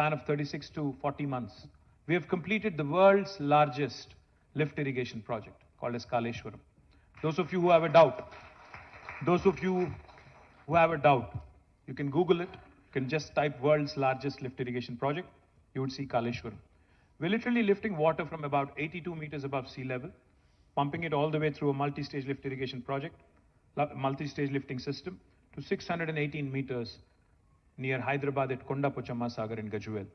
span of 36 to 40 months, we have completed the world's largest lift irrigation project called as Kaleshwaram. Those of you who have a doubt, you can Google it. You can just type world's largest lift irrigation project. You would see Kaleshwaram. We're literally lifting water from about 82 meters above sea level, pumping it all the way through a multi-stage lift irrigation project, multi-stage lifting system, to 618 meters near Hyderabad at Kondapochamma Sagar in Gajuel.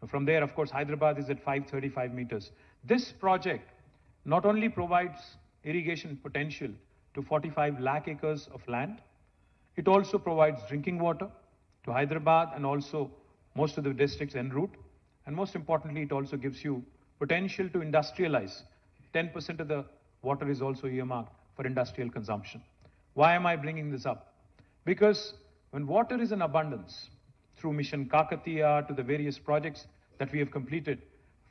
From there, of course, Hyderabad is at 535 meters. This project not only provides irrigation potential to 45 lakh acres of land, it also provides drinking water to Hyderabad and also most of the districts en route. And most importantly, it also gives you potential to industrialize. 10% of the water is also earmarked for industrial consumption. Why am I bringing this up? Because when water is in abundance, through Mission Kakatiya to the various projects that we have completed,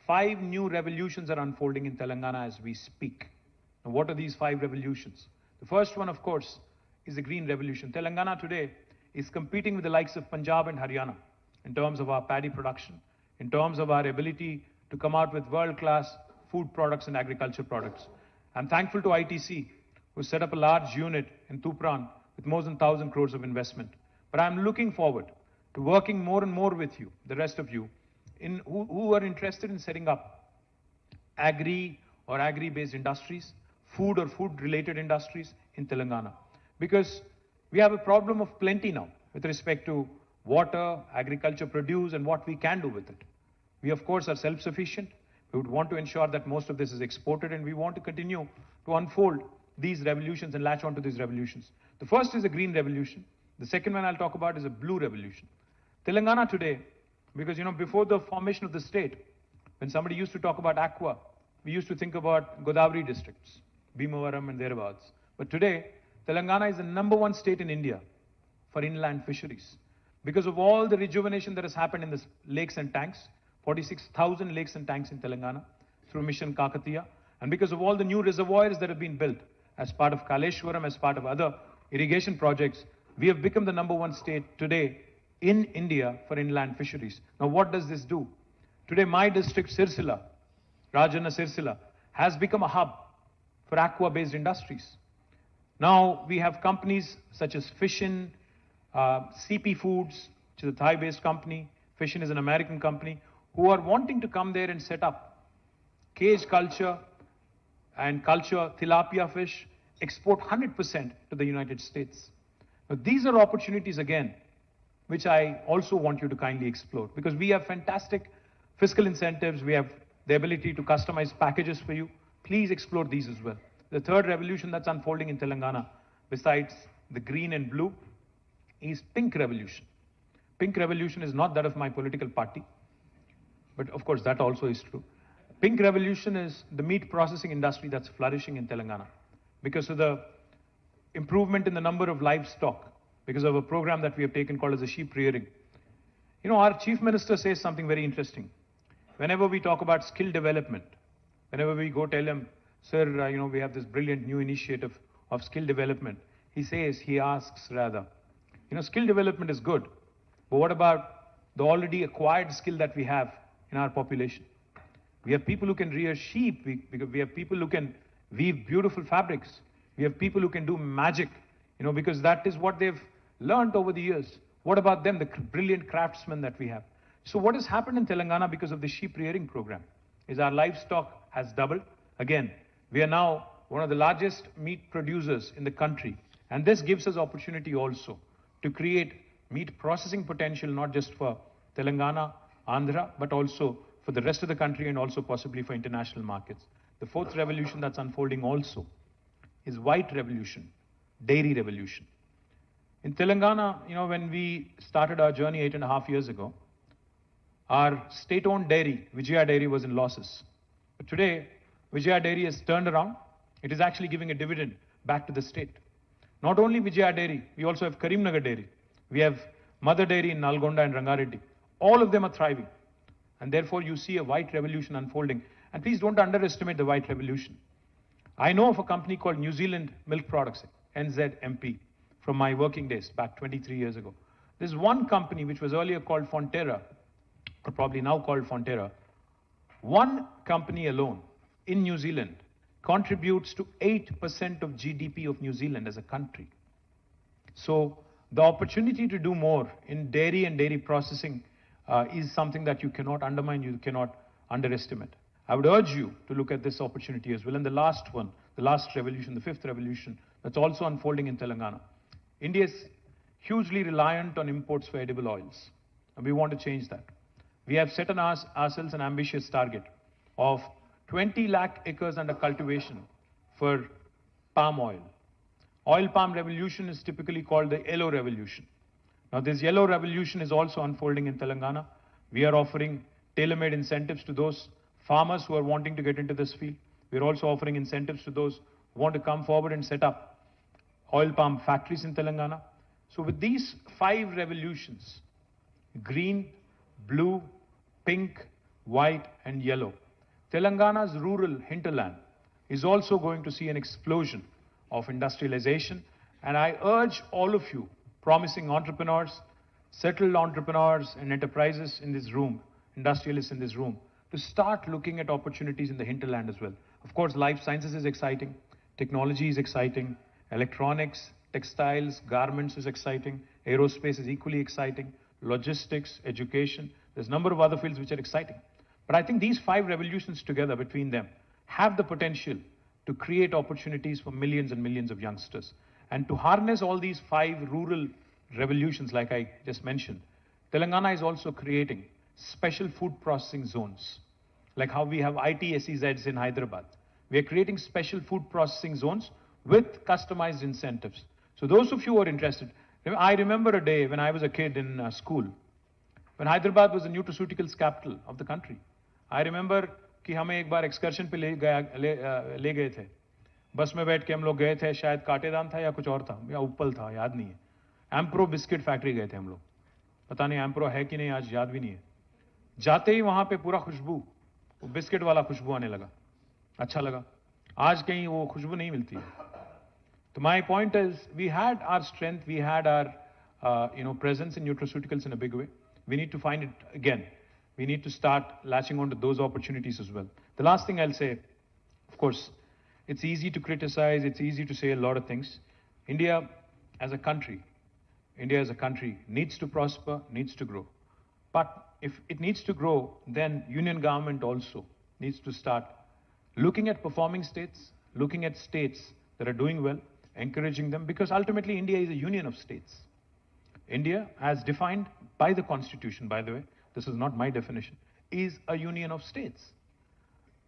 5 new revolutions are unfolding in Telangana as we speak. Now, what are these 5 revolutions? The first one, of course, is the green revolution. Telangana today is competing with the likes of Punjab and Haryana in terms of our paddy production, in terms of our ability to come out with world-class food products and agriculture products. I'm thankful to ITC, who set up a large unit in Tupran with more than 1,000 crores of investment. But I'm looking forward to working more and more with you, the rest of you, who are interested in setting up agri or agri-based industries, food or food-related industries in Telangana. Because we have a problem of plenty now with respect to water, agriculture produce, and what we can do with it. We, of course, are self-sufficient. We would want to ensure that most of this is exported, and we want to continue to unfold these revolutions and latch onto these revolutions. The first is a green revolution. The second one I'll talk about is a blue revolution. Telangana today, because, before the formation of the state, when somebody used to talk about aqua, we used to think about Godavari districts, Bhimavaram and thereabouts. But today, Telangana is the #1 state in India for inland fisheries. Because of all the rejuvenation that has happened in the lakes and tanks, 46,000 lakes and tanks in Telangana through Mission Kakatiya, and because of all the new reservoirs that have been built as part of Kaleshwaram, as part of other irrigation projects, we have become the #1 state today in India for inland fisheries. Now, what does this do? Today, my district, Sirsila, Rajanna Sirsila, has become a hub for aqua-based industries. Now, we have companies such as Fishin, CP Foods, which is a Thai-based company. Fishin is an American company, who are wanting to come there and set up cage culture and culture tilapia fish, export 100% to the United States. Now, these are opportunities, again, which I also want you to kindly explore, because we have fantastic fiscal incentives. We have the ability to customize packages for you. Please explore these as well. The third revolution that's unfolding in Telangana, besides the green and blue, is pink revolution. Pink revolution is not that of my political party, but of course that also is true. Pink revolution is the meat processing industry that's flourishing in Telangana because of the improvement in the number of livestock, because of a program that we have taken called as a sheep rearing. Our chief minister says something very interesting. Whenever we talk about skill development, whenever we go tell him, sir, we have this brilliant new initiative of skill development, he asks rather, skill development is good, but what about the already acquired skill that we have in our population? We have people who can rear sheep. We have people who can weave beautiful fabrics. We have people who can do magic, because that is what they've learned over the years. What about them, the brilliant craftsmen that we have? So what has happened in Telangana because of the sheep rearing program is our livestock has doubled. Again, we are now one of the largest meat producers in the country. And this gives us opportunity also to create meat processing potential, not just for Telangana, Andhra, but also for the rest of the country and also possibly for international markets. The fourth revolution that's unfolding also is white revolution, dairy revolution. In Telangana, when we started our journey 8.5 years ago, our state-owned dairy, Vijaya Dairy, was in losses. But today, Vijaya Dairy has turned around. It is actually giving a dividend back to the state. Not only Vijaya Dairy, we also have Karimnagar Dairy. We have Mother Dairy in Nalgonda and Rangareddy. All of them are thriving. And therefore, you see a white revolution unfolding. And please don't underestimate the white revolution. I know of a company called New Zealand Milk Products, NZMP, from my working days back 23 years ago. There's one company which was earlier called Fonterra, or probably now called Fonterra, one company alone in New Zealand contributes to 8% of GDP of New Zealand as a country. So the opportunity to do more in dairy and dairy processing is something that you cannot undermine, you cannot underestimate. I would urge you to look at this opportunity as well. And the last one, the last revolution, the fifth revolution, that's also unfolding in Telangana. India is hugely reliant on imports for edible oils, and we want to change that. We have set on ourselves an ambitious target of 20 lakh acres under cultivation for palm oil. Oil palm revolution is typically called the yellow revolution. Now this yellow revolution is also unfolding in Telangana. We are offering tailor-made incentives to those farmers who are wanting to get into this field. We are also offering incentives to those who want to come forward and set up oil palm factories in Telangana. So with these 5 revolutions, green, blue, pink, white and yellow, Telangana's rural hinterland is also going to see an explosion of industrialization. And I urge all of you, promising entrepreneurs, settled entrepreneurs and enterprises in this room, industrialists in this room, to start looking at opportunities in the hinterland as well. Of course, life sciences is exciting, technology is exciting, electronics, textiles, garments is exciting, aerospace is equally exciting, logistics, education, there's a number of other fields which are exciting. But I think these 5 revolutions together between them have the potential to create opportunities for millions and millions of youngsters. And to harness all these 5 rural revolutions, like I just mentioned, Telangana is also creating special food processing zones, like how we have IT SEZs in Hyderabad. We are creating special food processing zones with customized incentives. So those of you who are interested, I remember a day when I was a kid in school, when Hyderabad was the nutraceuticals capital of the country. I remember कि हमें एक बार excursion पे ले गए थे, बस में बैठ के हम लोग गए थे, शायद काटेदान था या कुछ और था या उपल था, याद नहीं है। एम्प्रो बिस्किट फैक्ट्री गए थे हम लोग, पता नहीं एम्प्रो है कि नहीं, आज याद भी नहीं है। जाते ही वहां पे पूरा खुशबू, वो बिस्किट वाला खुशबू आने लगा, अच्छा लगा। आज कहीं वो खुशबू नहीं मिलती है। तो my point is, we had our strength, we had our presence in nutraceuticals in a big way. We need to find it again. We need to start latching on to those opportunities as well. The last thing I'll say, of course, it's easy to criticize, it's easy to say a lot of things. India as a country needs to prosper, needs to grow. But if it needs to grow, then union government also needs to start looking at performing states, looking at states that are doing well, encouraging them, because ultimately India is a union of states. India, as defined by the Constitution, by the way, this is not my definition, is a union of states.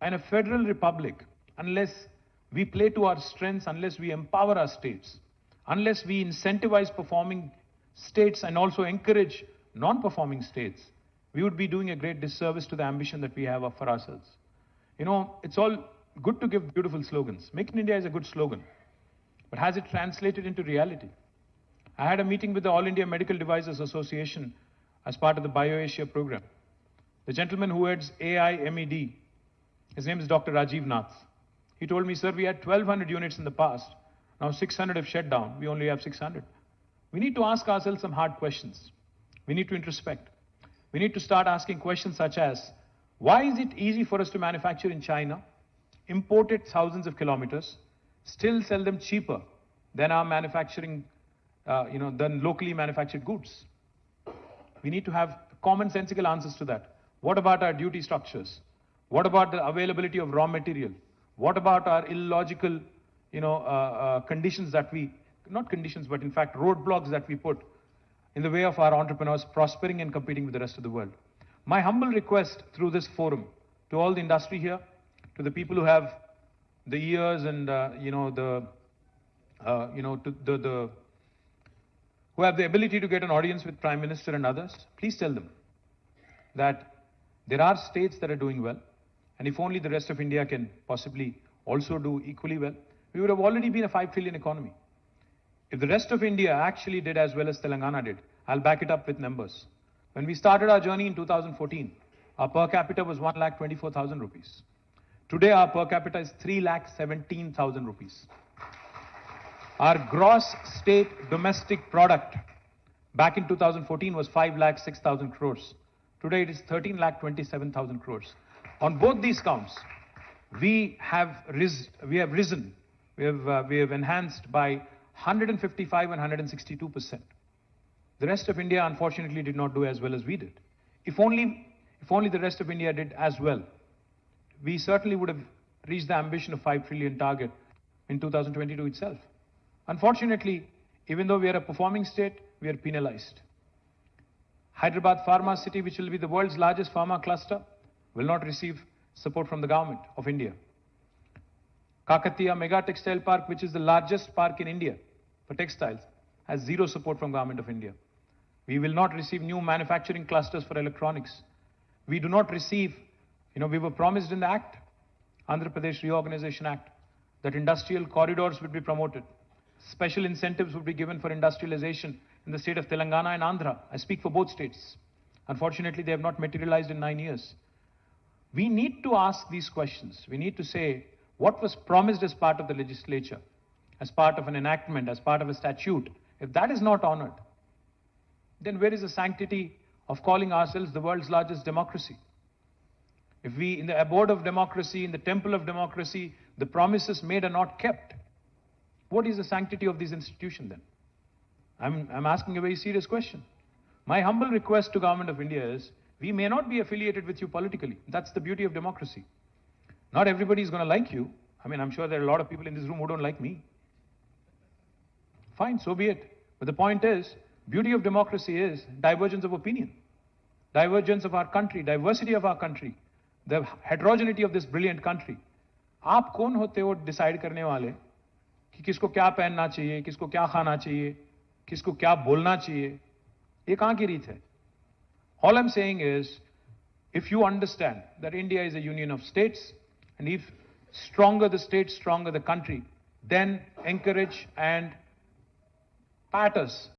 And a federal republic, unless we play to our strengths, unless we empower our states, unless we incentivize performing states and also encourage non-performing states, we would be doing a great disservice to the ambition that we have for ourselves. You know, it's all good to give beautiful slogans. Make in India is a good slogan, but has it translated into reality? I had a meeting with the All India Medical Devices Association as part of the BioAsia program. The gentleman who heads AIMED, his name is Dr. Rajiv Nath. He told me, sir, we had 1,200 units in the past. Now 600 have shut down. We only have 600. We need to ask ourselves some hard questions. We need to introspect. We need to start asking questions such as, why is it easy for us to manufacture in China, import it thousands of kilometers, still sell them cheaper than our manufacturing, than locally manufactured goods? We need to have commonsensical answers to that. What about our duty structures? What about the availability of raw material? What about our illogical, conditions that not conditions, but in fact roadblocks that we put in the way of our entrepreneurs prospering and competing with the rest of the world? My humble request through this forum to all the industry here, to the people who have the ears and who have the ability to get an audience with Prime Minister and others, please tell them that there are states that are doing well, and if only the rest of India can possibly also do equally well, we would have already been a 5 trillion economy. If the rest of India actually did as well as Telangana did, I'll back it up with numbers. When we started our journey in 2014, our per capita was 1,24,000 rupees. Today, our per capita is 3,17,000 rupees. Our gross state domestic product back in 2014 was 5,06,000 crores. Today it is 13,27,000 crores. On both these counts, we have risen. We have enhanced by 155 and 162%. The rest of India, unfortunately, did not do as well as we did. If only the rest of India did as well, we certainly would have reached the ambition of 5 trillion target in 2022 itself. Unfortunately, even though we are a performing state, we are penalized. Hyderabad Pharma City, which will be the world's largest pharma cluster, will not receive support from the government of India. Kakatiya Mega Textile Park, which is the largest park in India for textiles, has zero support from government of India. We will not receive new manufacturing clusters for electronics. We do not receive, we were promised in the Act, Andhra Pradesh Reorganization Act, that industrial corridors would be promoted. Special incentives would be given for industrialization in the state of Telangana and Andhra. I speak for both states. Unfortunately, they have not materialized in 9 years. We need to ask these questions. We need to say what was promised as part of the legislature, as part of an enactment, as part of a statute. If that is not honored, then where is the sanctity of calling ourselves the world's largest democracy? If we, in the abode of democracy, in the temple of democracy, the promises made are not kept, what is the sanctity of this institution then? I'm asking a very serious question. My humble request to Government of India is, we may not be affiliated with you politically. That's the beauty of democracy. Not everybody is going to like you. I'm sure there are a lot of people in this room who don't like me. Fine, so be it. But the point is, beauty of democracy is divergence of opinion, divergence of our country, diversity of our country, the heterogeneity of this brilliant country. आप कौन होते हो decide करने वाले कि किसको क्या पहनना चाहिए, किसको क्या खाना चाहिए, किसको क्या बोलना चाहिए? ये कहाँ की रीत है? All I'm saying is, if you understand that India is a union of states, and if stronger the state, stronger the country, then encourage and pat us